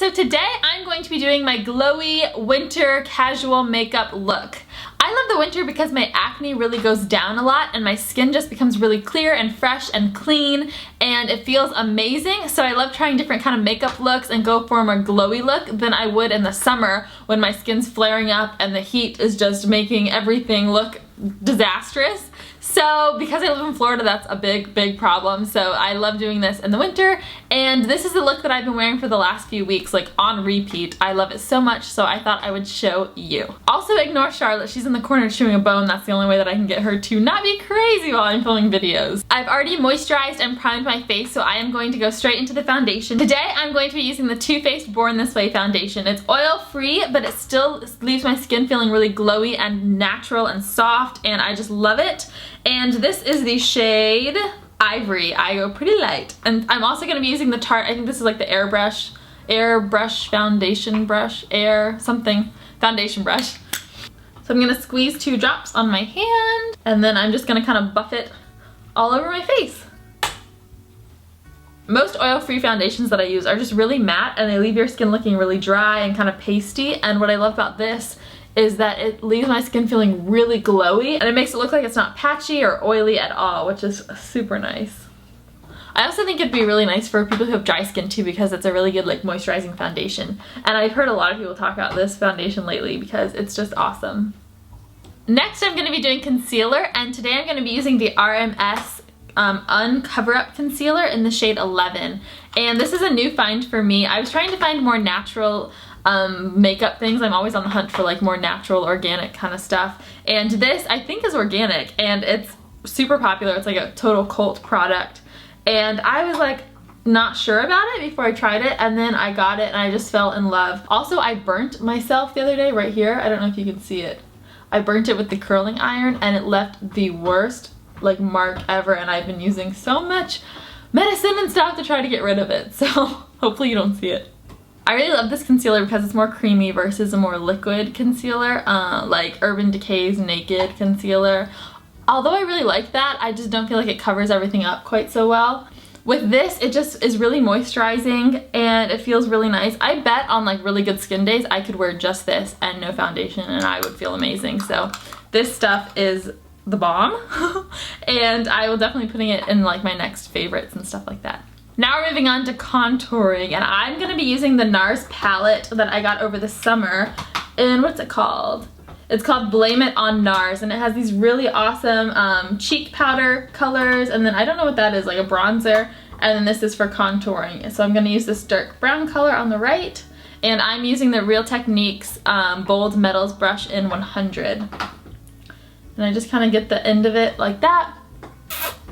so today I'm going to be doing my glowy winter casual makeup look. I love the winter because my acne really goes down a lot and my skin just becomes really clear and fresh and clean and it feels amazing. So I love trying different kind of makeup looks and go for a more glowy look than I would in the summer when my skin's flaring up and the heat is just making everything look disastrous. So because I live in Florida, that's a big problem. So I love doing this in the winter, and this is the look that I've been wearing for the last few weeks, like on repeat. I love it so much, so I thought I would show you. Also ignore Charlotte, she's in the corner chewing a bone. That's the only way that I can get her to not be crazy while I'm filming videos. I've already moisturized and primed my face, so I am going to go straight into the foundation. Today I'm going to be using the Too Faced Born This Way foundation. It's oil free, but it still leaves my skin feeling really glowy and natural and soft, and I just love it. And this is the shade Ivory. I go pretty light. And I'm also going to be using the Tarte, I think this is like the airbrush foundation brush, foundation brush. So I'm going to squeeze 2 drops on my hand, and then I'm just going to kind of buff it all over my face. Most oil-free foundations that I use are just really matte and they leave your skin looking really dry and kind of pasty, and what I love about this is that it leaves my skin feeling really glowy and it makes it look like it's not patchy or oily at all, which is super nice. I also think it'd be really nice for people who have dry skin too, because it's a really good like moisturizing foundation. And I've heard a lot of people talk about this foundation lately because it's just awesome. Next I'm going to be doing concealer, and today I'm going to be using the RMS Uncover Up Concealer in the shade 11. And this is a new find for me. I was trying to find more natural makeup things. I'm always on the hunt for like more natural, organic kind of stuff. And this I think is organic and it's super popular. It's like a total cult product. And I was like not sure about it before I tried it, and then I got it and I just fell in love. Also, I burnt myself the other day right here. I don't know if you can see it. I burnt it with the curling iron and it left the worst like mark ever, and I've been using so much medicine and stuff to try to get rid of it. So hopefully you don't see it. I really love this concealer because it's more creamy versus a more liquid concealer, like Urban Decay's Naked Concealer. Although I really like that, I just don't feel like it covers everything up quite so well. With this, it just is really moisturizing and it feels really nice. I bet on like really good skin days, I could wear just this and no foundation and I would feel amazing. So this stuff is the bomb and I will definitely putting it in like my next favorites and stuff like that. Now we're moving on to contouring, and I'm going to be using the NARS palette that I got over the summer, and what's it called? It's called Blame It on NARS, and it has these really awesome cheek powder colors, and then I don't know what that is, like a bronzer, and then this is for contouring. So I'm going to use this dark brown color on the right, and I'm using the Real Techniques Bold Metals brush in 100. And I just kind of get the end of it like that,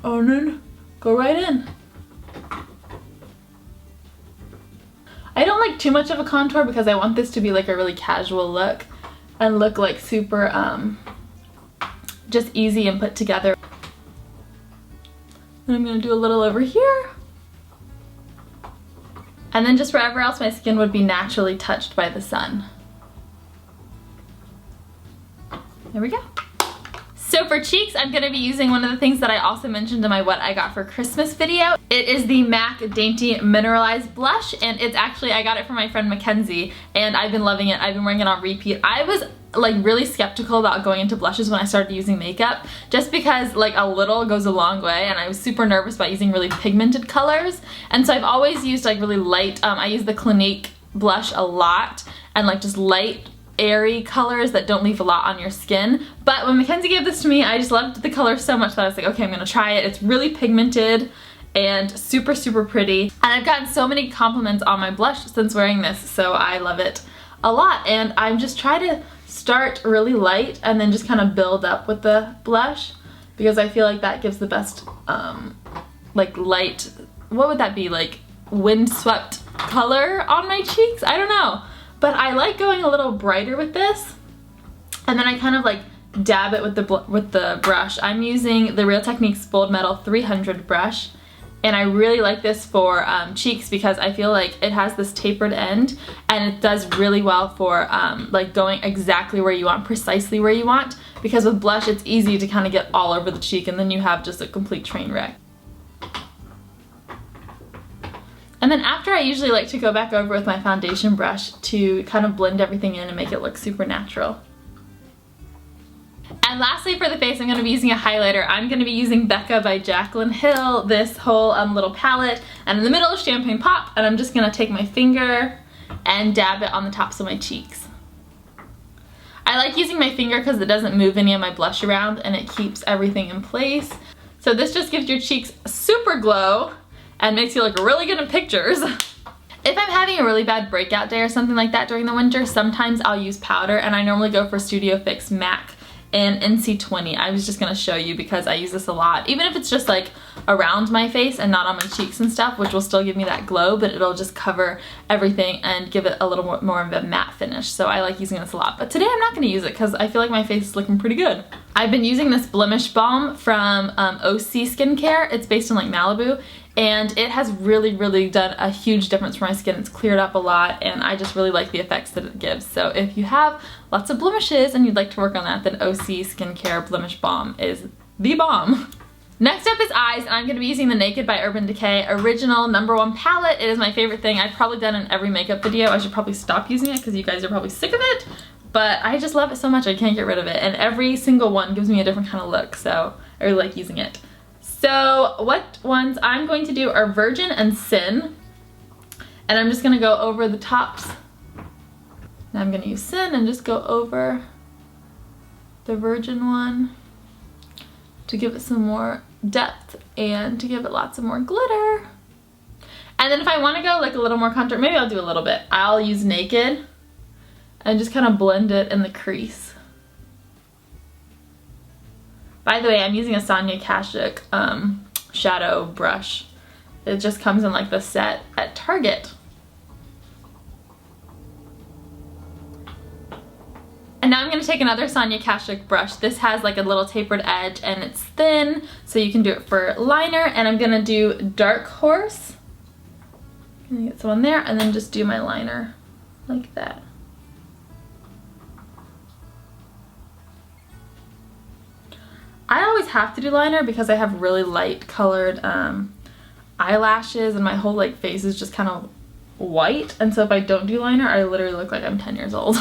and then go right in. I don't like too much of a contour because I want this to be like a really casual look and look like super just easy and put together. And I'm going to do a little over here. And then just wherever else my skin would be naturally touched by the sun. There we go. So for cheeks, I'm going to be using one of the things that I also mentioned in my What I Got for Christmas video. It is the MAC Dainty Mineralized Blush, and it's actually, I got it from my friend Mackenzie, and I've been loving it. I've been wearing it on repeat. I was like really skeptical about going into blushes when I started using makeup, just because like a little goes a long way, and I was super nervous about using really pigmented colors. And so I've always used like really light, I use the Clinique blush a lot, and like just light, airy colors that don't leave a lot on your skin. But when Mackenzie gave this to me, I just loved the color so much that I was like, okay, I'm gonna try it. It's really pigmented and super pretty. And I've gotten so many compliments on my blush since wearing this, so I love it a lot. And I'm just trying to start really light and then just kind of build up with the blush, because I feel like that gives the best like light, what would that be, like windswept color on my cheeks? I don't know. But I like going a little brighter with this, and then I kind of like dab it with the brush. I'm using the Real Techniques Bold Metal 300 brush, and I really like this for cheeks because I feel like it has this tapered end, and it does really well for like going exactly where you want, precisely where you want, because with blush it's easy to kind of get all over the cheek and then you have just a complete train wreck. And then after, I usually like to go back over with my foundation brush to kind of blend everything in and make it look super natural. And lastly, for the face, I'm going to be using a highlighter. I'm going to be using Becca by Jaclyn Hill, this whole little palette, and in the middle is Champagne Pop, and I'm just going to take my finger and dab it on the tops of my cheeks. I like using my finger because it doesn't move any of my blush around and it keeps everything in place. So this just gives your cheeks a super glow and makes you look really good in pictures. If I'm having a really bad breakout day or something like that during the winter, sometimes I'll use powder, and I normally go for Studio Fix MAC in NC20. I was just gonna show you because I use this a lot, even if it's just like around my face and not on my cheeks and stuff, which will still give me that glow, but it'll just cover everything and give it a little more of a matte finish. So I like using this a lot, but today I'm not gonna use it because I feel like my face is looking pretty good. I've been using this blemish balm from OC Skincare. It's based in like Malibu, and it has really done a huge difference for my skin. It's cleared up a lot, and I just really like the effects that it gives. So if you have lots of blemishes and you'd like to work on that, then OC Skincare Blemish Balm is the bomb. Next up is eyes, and I'm going to be using the Naked by Urban Decay Original #1 palette. It is my favorite thing. I've probably done it in every makeup video. I should probably stop using it because you guys are probably sick of it, but I just love it so much I can't get rid of it, and every single one gives me a different kind of look, so I really like using it. So what ones I'm going to do are Virgin and Sin, and I'm just going to go over the tops. Now I'm going to use Sin and just go over the Virgin one to give it some more depth and to give it lots of more glitter. And then if I want to go like a little more contour, maybe I'll do a little bit. I'll use Naked and just kind of blend it in the crease. By the way, I'm using a Sonia Kashuk shadow brush. It just comes in like the set at Target. And now I'm going to take another Sonia Kashuk brush. This has like a little tapered edge and it's thin, so you can do it for liner. And I'm going to do Dark Horse. I'm going to get some on there and then just do my liner like that. I always have to do liner because I have really light colored eyelashes and my whole like face is just kind of white. And so if I don't do liner, I literally look like I'm 10 years old.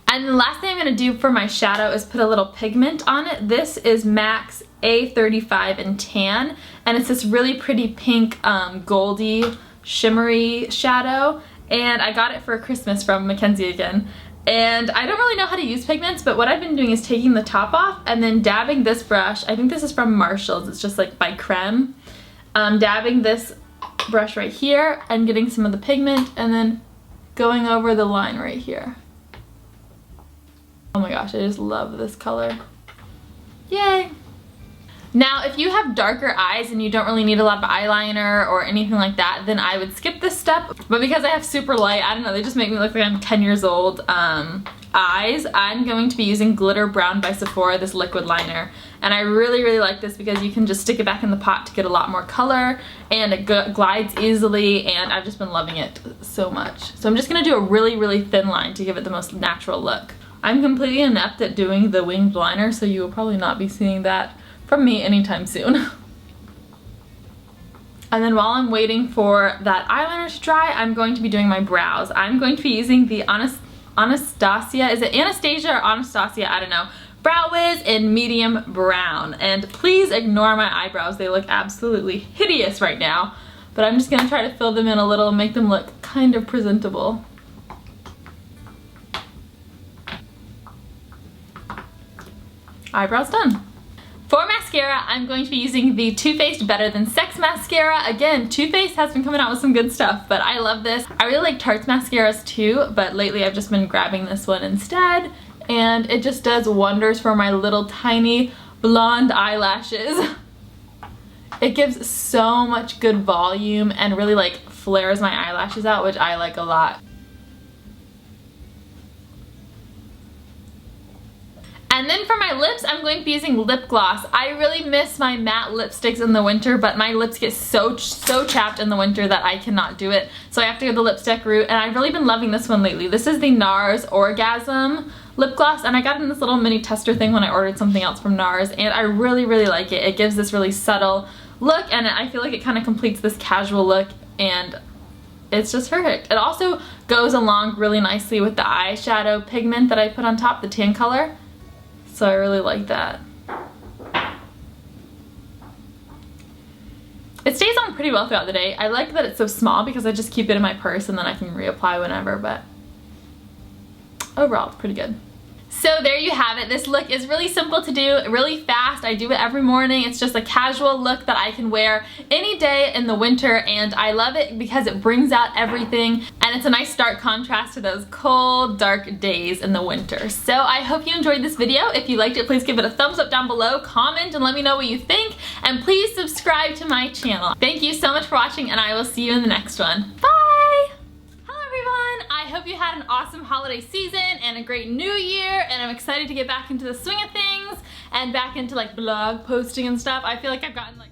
And the last thing I'm going to do for my shadow is put a little pigment on it. This is MAC's A35 in Tan, and it's this really pretty pink, goldy, shimmery shadow. And I got it for Christmas from Mackenzie again. And I don't really know how to use pigments, but what I've been doing is taking the top off and then dabbing this brush. I think this is from Marshall's. It's just like by Creme. Dabbing this brush right here and getting some of the pigment and then going over the line right here. Oh my gosh, I just love this color. Yay! Now, if you have darker eyes and you don't really need a lot of eyeliner or anything like that, then I would skip this step. But because I have super light, I don't know, they just make me look like I'm 10 years old eyes, I'm going to be using Glitter Brown by Sephora, this liquid liner. And I really like this because you can just stick it back in the pot to get a lot more color, and it glides easily, and I've just been loving it so much. So I'm just going to do a really thin line to give it the most natural look. I'm completely inept at doing the winged liner, so you will probably not be seeing that from me anytime soon. And then while I'm waiting for that eyeliner to dry, I'm going to be doing my brows. I'm going to be using the Anastasia, is it Anastasia or Anastasia? I don't know. Brow Wiz in medium brown. And please ignore my eyebrows. They look absolutely hideous right now. But I'm just going to try to fill them in a little and make them look kind of presentable. Eyebrows done. For mascara, I'm going to be using the Too Faced Better Than Sex mascara. Again, Too Faced has been coming out with some good stuff, but I love this. I really like Tarte's mascaras too, but lately I've just been grabbing this one instead, and it just does wonders for my little tiny blonde eyelashes. It gives so much good volume and really like flares my eyelashes out, which I like a lot. And then for my lips, I'm going to be using lip gloss. I really miss my matte lipsticks in the winter, but my lips get so chapped in the winter that I cannot do it. So I have to go the lipstick route, and I've really been loving this one lately. This is the NARS Orgasm lip gloss, and I got it in this little mini tester thing when I ordered something else from NARS, and I really like it. It gives this really subtle look, and I feel like it kind of completes this casual look, and it's just perfect. It also goes along really nicely with the eyeshadow pigment that I put on top, the tan color. So I really like that. It stays on pretty well throughout the day. I like that it's so small because I just keep it in my purse and then I can reapply whenever, but overall it's pretty good. So there you have it. This look is really simple to do, really fast. I do it every morning. It's just a casual look that I can wear any day in the winter, and I love it because it brings out everything and it's a nice stark contrast to those cold, dark days in the winter. So I hope you enjoyed this video. If you liked it, please give it a thumbs up down below, comment, and let me know what you think, and please subscribe to my channel. Thank you so much for watching, and I will see you in the next one. Bye! I hope you had an awesome holiday season and a great new year, and I'm excited to get back into the swing of things and back into like blog posting and stuff. I feel like I've gotten like